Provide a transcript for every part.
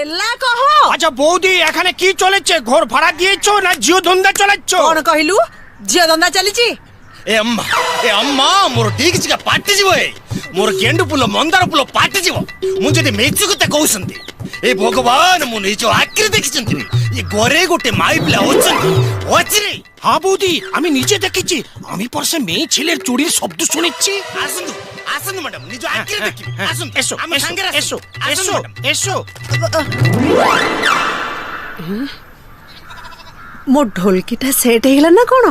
হেলা কহ। আচ্ছা বৌদি এখানে কি চলেছে? ঘর ভাড়া দিয়েছো না জিও ধন্দা চালাচ্ছ? কোন কহিলু? ঝিও ধন্দা চালিছি। এ আম্মা মোর ডিগি চিকা পাটি ଯିବ ଏ মোর গেন্ডু ফুল মন্দার ফুল পাটি ଯିବ। ମୁଁ ଯଦି মেচু কথা কହୁଛନ୍ତି এ ভগবান ମୁଁ নিজ আখিরে ଦେଖିଛନ୍ତି ଏ ঘরে গোটে মাই পিলা অଛନ୍ତି ଅଛି রে। হ্যাঁ বৌদি আমি নিজে দেখেছি। আমি পাশে মেয়ে ছেলের চুরির শব্দ শুনেছি। আসন্তু আসন্তু ম্যাডাম নিজ আখিরে দেখিবি। আসন্তু এসো আমি এসো সাঙ্গেরে এসো আসন্তু এসো ম্যাডাম। এসো। মো ঢোলকিটা সেট হইলা না কোন?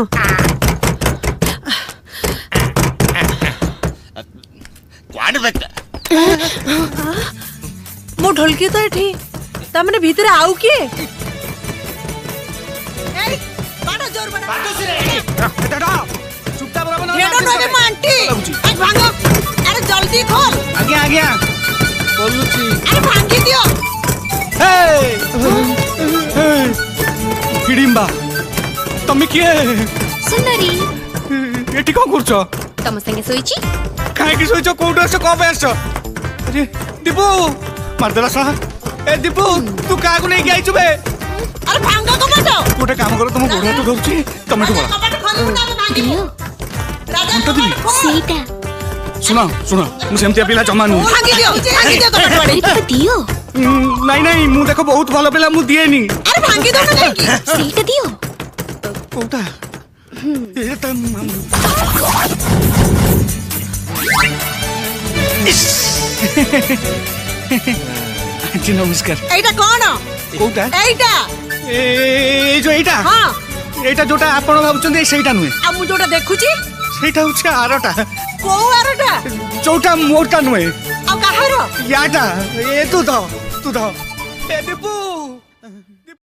କୁଆଡେ ଦେଖ মো ঢোলকি তো এঠি, তা মানে ভিতরে আউ কি? এই বাড়া জোর বাড়া। দাদা চুপচাপ রহো না। রেডো নইলে মো আন্টি। আজ ভাঙো। আরে জলদি খোল। আজ্ঞা আজ্ঞা বলুছি। আরে ভাঙি দিও। হিড়িম্বা তুমি কিଏ? ସୁନ୍ଦରୀ ଏଠି କଣ କରୁଛ? ତମ ସାଙ୍ଗେ ଶୋଇଛି। କାହିଁକି ଶୋଇଛ? କୋଉଠୁ ଆସିଛ? କଣ ପାଇଁ ଆସିଛ? ଆରେ ଦୀପୁ ମାରିଦେଲା ସାହା। ଏ ଦୀପୁ ତୁ କାହାକୁ ନେଇକି ଆଇଛୁ ବେ? আরে ভাঙো কমাটো। ଗୋଟେ କାମ କର, ତମ ଗୋଡ଼ ହାତ ଧରୁଛି, ତମେ ଏଠୁ ପଳା। কমাটো খোল না আমি ভাঙি ଦିଅ রাজা ঘন্টা দিবি? ସେଇଟା ଶୁଣ ଶୁଣ ମୁଁ ସେମିତିଆ ପିଲା ଜମା ନୁହେଁ। ভাঙি দিও কমাটো বাড়ি। ଆରେ ଦିଅ ନାଇଁ ନାଇଁ ମୁଁ ଦେଖ ବହୁତ ଭଲ ପିଲା, ମୁଁ ଦିଏନି। আরে ভাঙি দাও না নাকি? ସେଇଟା ଦିଅ। କୋଉଟା? ଏଟା জি নমস্কার। এইটা কোন? কোଉটা? এইটা। এই যে এইটা? হ্যাঁ। এইটা ଯୋଉଟା ଆପଣ ଭାବୁଛନ୍ତି ସେଇଟା ନୁହେଁ। আর মু যেটা দেখুছি ସେଇଟା ହଉଛି ଆରଟା, কোউ আরটা? ଯୋଉଟା ମୋଟା ନୁହେଁ। আর কাহার? ୟାଟା। ଏ ତୁ ଧ ଏ ଦୀପୁ।